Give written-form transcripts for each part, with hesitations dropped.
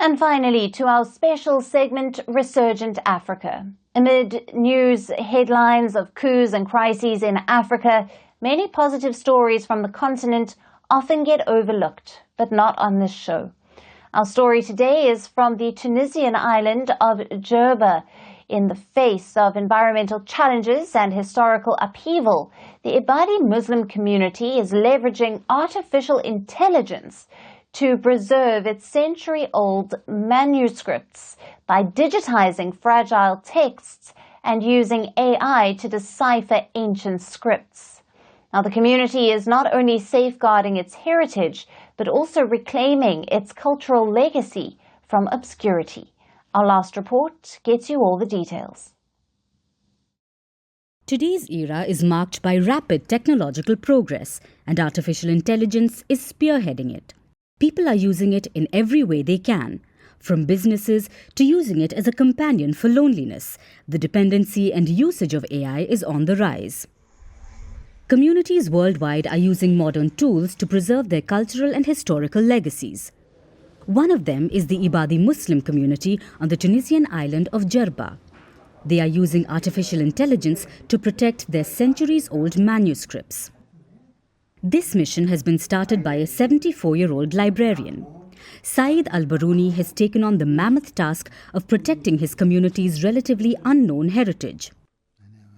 And finally, to our special segment, Resurgent Africa. Amid news headlines of coups and crises in Africa, many positive stories from the continent often get overlooked, but not on this show. Our story today is from the Tunisian island of Djerba. In the face of environmental challenges and historical upheaval, the Ibadi Muslim community is leveraging artificial intelligence to preserve its century-old manuscripts by digitizing fragile texts and using AI to decipher ancient scripts. Now, the community is not only safeguarding its heritage, but also reclaiming its cultural legacy from obscurity. Our last report gets you all the details. Today's era is marked by rapid technological progress, and artificial intelligence is spearheading it. People are using it in every way they can, from businesses to using it as a companion for loneliness. The dependency and usage of AI is on the rise. Communities worldwide are using modern tools to preserve their cultural and historical legacies. One of them is the Ibadi Muslim community on the Tunisian island of Djerba. They are using artificial intelligence to protect their centuries-old manuscripts. This mission has been started by a 74-year-old librarian. Saeed Al-Barouni has taken on the mammoth task of protecting his community's relatively unknown heritage.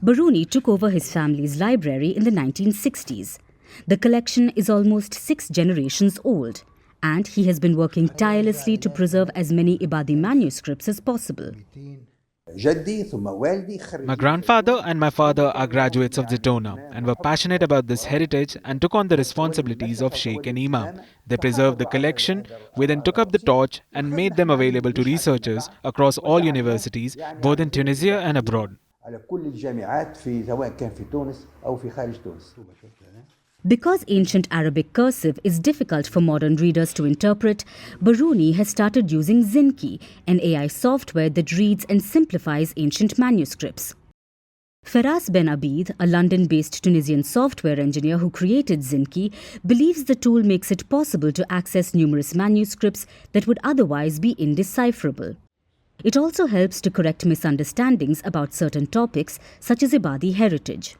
Barouni took over his family's library in the 1960s. The collection is almost 6 generations old, and he has been working tirelessly to preserve as many Ibadi manuscripts as possible. My grandfather and my father are graduates of Zitouna and were passionate about this heritage and took on the responsibilities of Sheikh and Imam. They preserved the collection. We then took up the torch and made them available to researchers across all universities, both in Tunisia and abroad. Because ancient Arabic cursive is difficult for modern readers to interpret, Barouni has started using Zinki, an AI software that reads and simplifies ancient manuscripts. Feras Ben Abid, a London-based Tunisian software engineer who created Zinki, believes the tool makes it possible to access numerous manuscripts that would otherwise be indecipherable. It also helps to correct misunderstandings about certain topics, such as Ibadi heritage.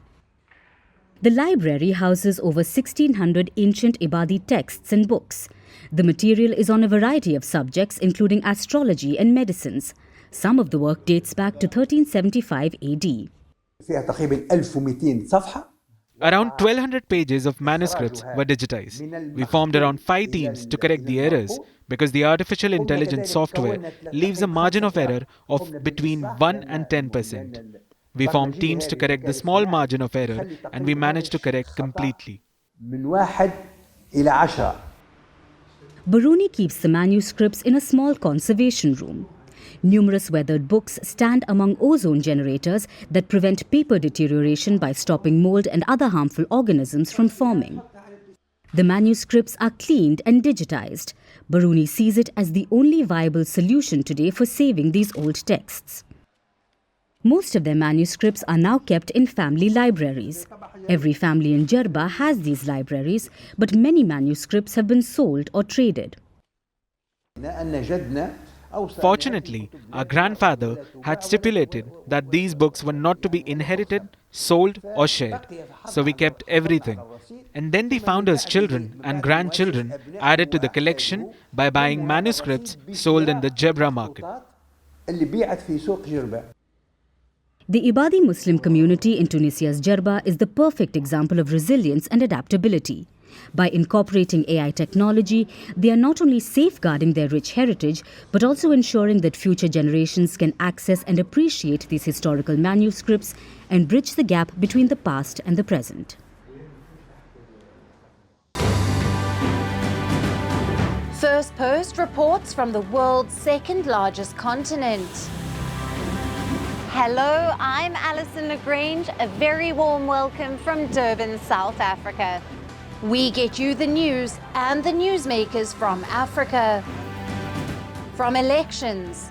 The library houses over 1,600 ancient Ibadi texts and books. The material is on a variety of subjects, including astrology and medicines. Some of the work dates back to 1375 AD. Around 1,200 pages of manuscripts were digitized. We formed around 5 teams to correct the errors because the artificial intelligence software leaves a margin of error of between 1 and 10%. We formed teams to correct the small margin of error, and we managed to correct completely. Barouni keeps the manuscripts in a small conservation room. Numerous weathered books stand among ozone generators that prevent paper deterioration by stopping mold and other harmful organisms from forming. The manuscripts are cleaned and digitized. Barouni sees it as the only viable solution today for saving these old texts. Most of their manuscripts are now kept in family libraries. Every family in Djerba has these libraries, but many manuscripts have been sold or traded. Fortunately, our grandfather had stipulated that these books were not to be inherited, sold or shared. So we kept everything. And then the founder's children and grandchildren added to the collection by buying manuscripts sold in the Djerba market. The Ibadi Muslim community in Tunisia's Djerba is the perfect example of resilience and adaptability. By incorporating AI technology, they are not only safeguarding their rich heritage, but also ensuring that future generations can access and appreciate these historical manuscripts and bridge the gap between the past and the present. Firstpost reports from the world's second largest continent. Hello, I'm Alyson Grange. A very warm welcome from Durban, South Africa. We get you the news and the newsmakers from Africa. From elections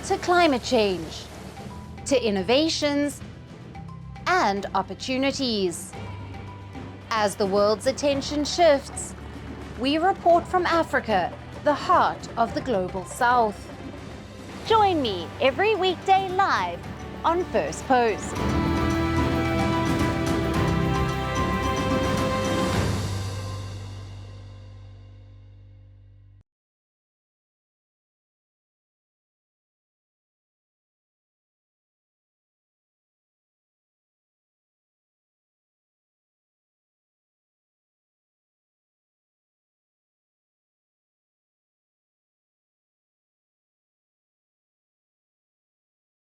to climate change to innovations and opportunities. As the world's attention shifts, we report from Africa the heart of the Global South. Join me every weekday live on Firstpost.